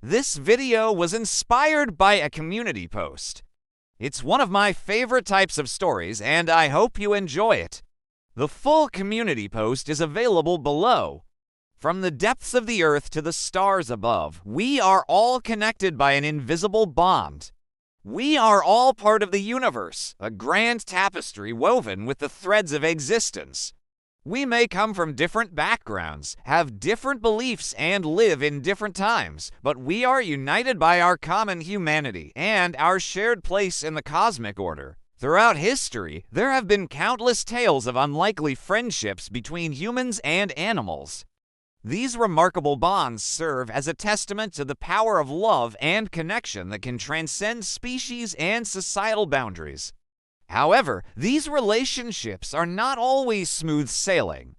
This video was inspired by a community post. It's one of my favorite types of stories, and I hope you enjoy it. The full community post is available below. From the depths of the earth to the stars above, we are all connected by an invisible bond. We are all part of the universe, a grand tapestry woven with the threads of existence. We may come from different backgrounds, have different beliefs, and live in different times, but we are united by our common humanity and our shared place in the cosmic order. Throughout history, there have been countless tales of unlikely friendships between humans and animals. These remarkable bonds serve as a testament to the power of love and connection that can transcend species and societal boundaries. However, these relationships are not always smooth sailing.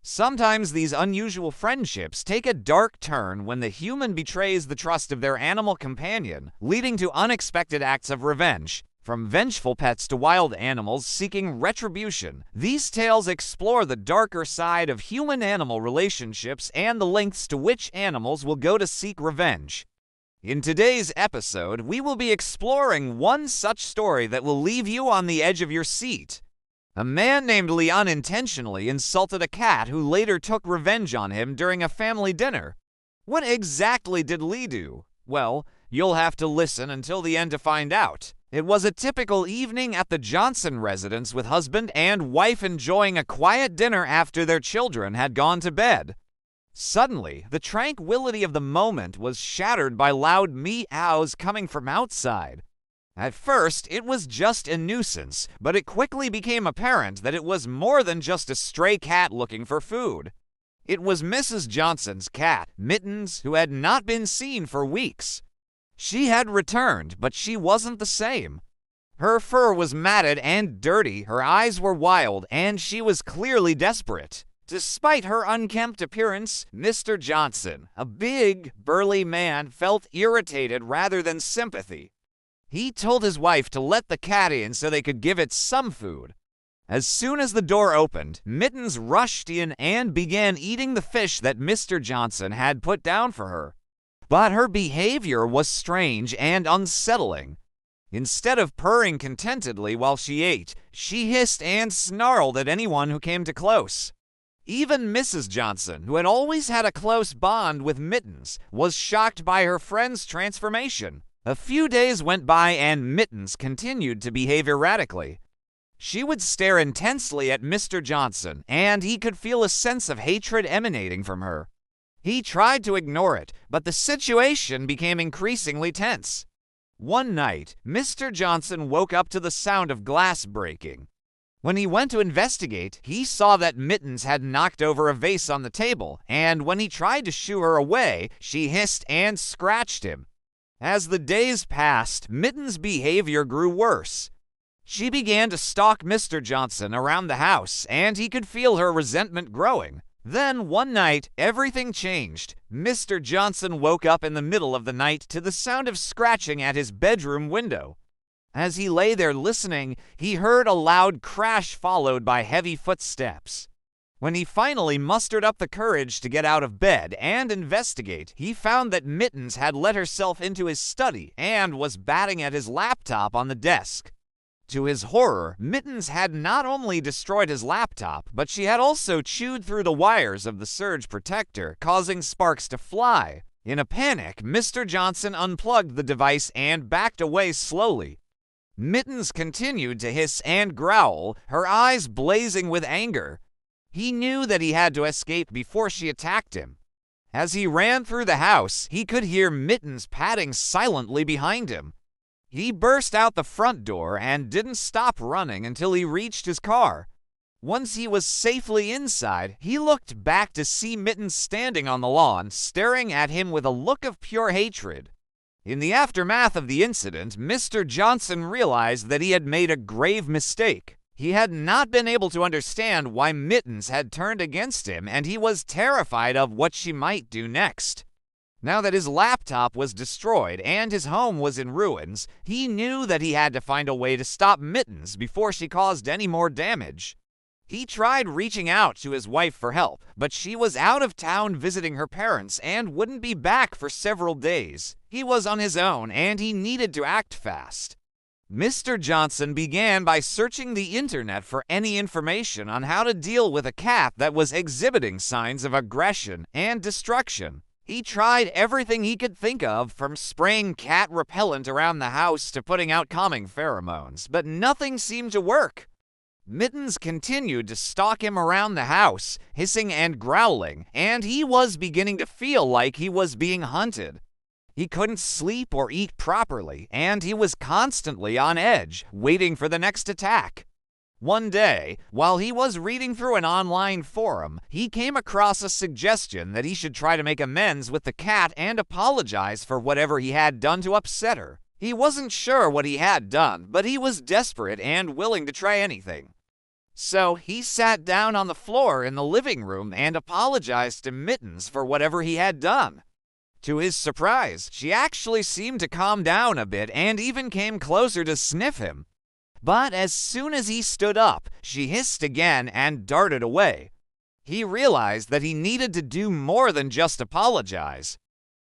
Sometimes these unusual friendships take a dark turn when the human betrays the trust of their animal companion, leading to unexpected acts of revenge. From vengeful pets to wild animals seeking retribution, these tales explore the darker side of human-animal relationships and the lengths to which animals will go to seek revenge. In today's episode, we will be exploring one such story that will leave you on the edge of your seat. A man named Lee unintentionally insulted a cat who later took revenge on him during a family dinner. What exactly did Lee do? Well, you'll have to listen until the end to find out. It was a typical evening at the Johnson residence with husband and wife enjoying a quiet dinner after their children had gone to bed. Suddenly, the tranquility of the moment was shattered by loud meows coming from outside. At first, it was just a nuisance, but it quickly became apparent that it was more than just a stray cat looking for food. It was Mrs. Johnson's cat, Mittens, who had not been seen for weeks. She had returned, but she wasn't the same. Her fur was matted and dirty, her eyes were wild, and she was clearly desperate. Despite her unkempt appearance, Mr. Johnson, a big, burly man, felt irritated rather than sympathy. He told his wife to let the cat in so they could give it some food. As soon as the door opened, Mittens rushed in and began eating the fish that Mr. Johnson had put down for her. But her behavior was strange and unsettling. Instead of purring contentedly while she ate, she hissed and snarled at anyone who came too close. Even Mrs. Johnson, who had always had a close bond with Mittens, was shocked by her friend's transformation. A few days went by and Mittens continued to behave erratically. She would stare intensely at Mr. Johnson, and he could feel a sense of hatred emanating from her. He tried to ignore it, but the situation became increasingly tense. One night, Mr. Johnson woke up to the sound of glass breaking. When he went to investigate, he saw that Mittens had knocked over a vase on the table, and when he tried to shoo her away, she hissed and scratched him. As the days passed, Mittens' behavior grew worse. She began to stalk Mr. Johnson around the house, and he could feel her resentment growing. Then, one night, everything changed. Mr. Johnson woke up in the middle of the night to the sound of scratching at his bedroom window. As he lay there listening, he heard a loud crash followed by heavy footsteps. When he finally mustered up the courage to get out of bed and investigate, he found that Mittens had let herself into his study and was batting at his laptop on the desk. To his horror, Mittens had not only destroyed his laptop, but she had also chewed through the wires of the surge protector, causing sparks to fly. In a panic, Mr. Johnson unplugged the device and backed away slowly. Mittens continued to hiss and growl, her eyes blazing with anger. He knew that he had to escape before she attacked him. As he ran through the house, he could hear Mittens padding silently behind him. He burst out the front door and didn't stop running until he reached his car. Once he was safely inside, he looked back to see Mittens standing on the lawn, staring at him with a look of pure hatred. In the aftermath of the incident, Mr. Johnson realized that he had made a grave mistake. He had not been able to understand why Mittens had turned against him, and he was terrified of what she might do next. Now that his laptop was destroyed and his home was in ruins, he knew that he had to find a way to stop Mittens before she caused any more damage. He tried reaching out to his wife for help, but she was out of town visiting her parents and wouldn't be back for several days. He was on his own and he needed to act fast. Mr. Johnson began by searching the internet for any information on how to deal with a cat that was exhibiting signs of aggression and destruction. He tried everything he could think of, from spraying cat repellent around the house to putting out calming pheromones, but nothing seemed to work. Mittens continued to stalk him around the house, hissing and growling, and he was beginning to feel like he was being hunted. He couldn't sleep or eat properly, and he was constantly on edge, waiting for the next attack. One day, while he was reading through an online forum, he came across a suggestion that he should try to make amends with the cat and apologize for whatever he had done to upset her. He wasn't sure what he had done, but he was desperate and willing to try anything. So he sat down on the floor in the living room and apologized to Mittens for whatever he had done. To his surprise, she actually seemed to calm down a bit and even came closer to sniff him. But as soon as he stood up, she hissed again and darted away. He realized that he needed to do more than just apologize.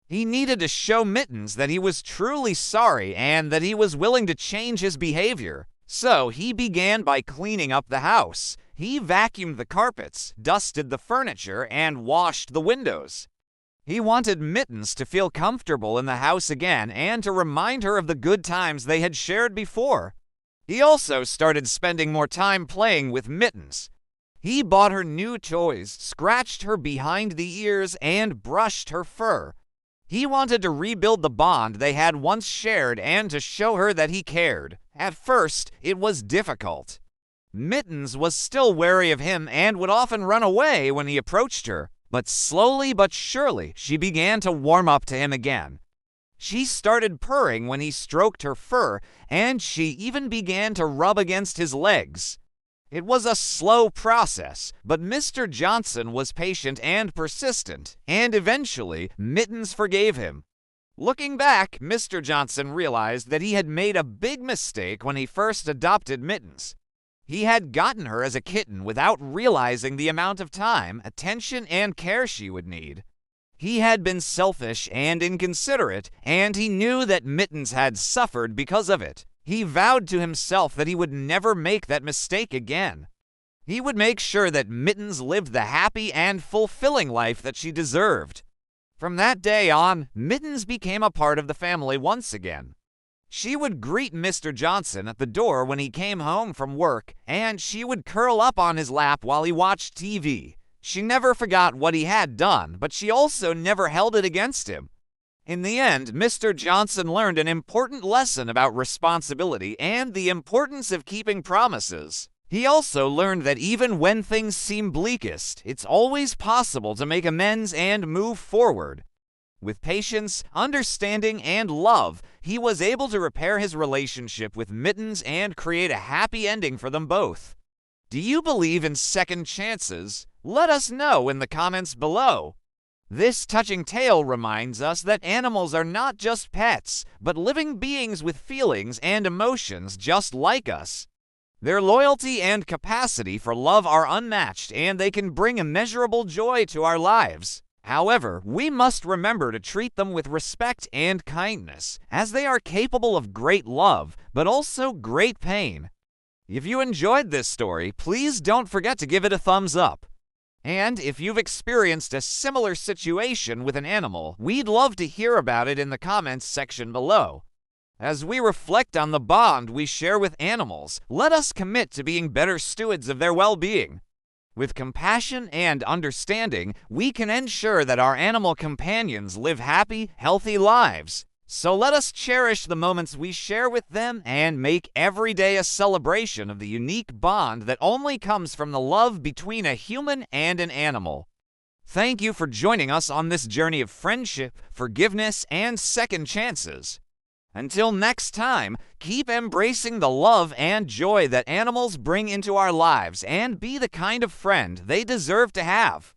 He needed to show Mittens that he was truly sorry and that he was willing to change his behavior. So he began by cleaning up the house. He vacuumed the carpets, dusted the furniture, and washed the windows. He wanted Mittens to feel comfortable in the house again and to remind her of the good times they had shared before. He also started spending more time playing with Mittens. He bought her new toys, scratched her behind the ears, and brushed her fur. He wanted to rebuild the bond they had once shared and to show her that he cared. At first, it was difficult. Mittens was still wary of him and would often run away when he approached her, but slowly but surely she began to warm up to him again. She started purring when he stroked her fur, and she even began to rub against his legs. It was a slow process, but Mr. Johnson was patient and persistent, and eventually Mittens forgave him. Looking back, Mr. Johnson realized that he had made a big mistake when he first adopted Mittens. He had gotten her as a kitten without realizing the amount of time, attention, and care she would need. He had been selfish and inconsiderate, and he knew that Mittens had suffered because of it. He vowed to himself that he would never make that mistake again. He would make sure that Mittens lived the happy and fulfilling life that she deserved. From that day on, Mittens became a part of the family once again. She would greet Mr. Johnson at the door when he came home from work, and she would curl up on his lap while he watched TV. She never forgot what he had done, but she also never held it against him. In the end, Mr. Johnson learned an important lesson about responsibility and the importance of keeping promises. He also learned that even when things seem bleakest, it's always possible to make amends and move forward. With patience, understanding, and love, he was able to repair his relationship with Mittens and create a happy ending for them both. Do you believe in second chances? Let us know in the comments below. This touching tale reminds us that animals are not just pets, but living beings with feelings and emotions just like us. Their loyalty and capacity for love are unmatched, and they can bring immeasurable joy to our lives. However, we must remember to treat them with respect and kindness, as they are capable of great love, but also great pain. If you enjoyed this story, please don't forget to give it a thumbs up. And if you've experienced a similar situation with an animal, we'd love to hear about it in the comments section below. As we reflect on the bond we share with animals, let us commit to being better stewards of their well-being. With compassion and understanding, we can ensure that our animal companions live happy, healthy lives. So let us cherish the moments we share with them and make every day a celebration of the unique bond that only comes from the love between a human and an animal. Thank you for joining us on this journey of friendship, forgiveness, and second chances. Until next time, keep embracing the love and joy that animals bring into our lives and be the kind of friend they deserve to have.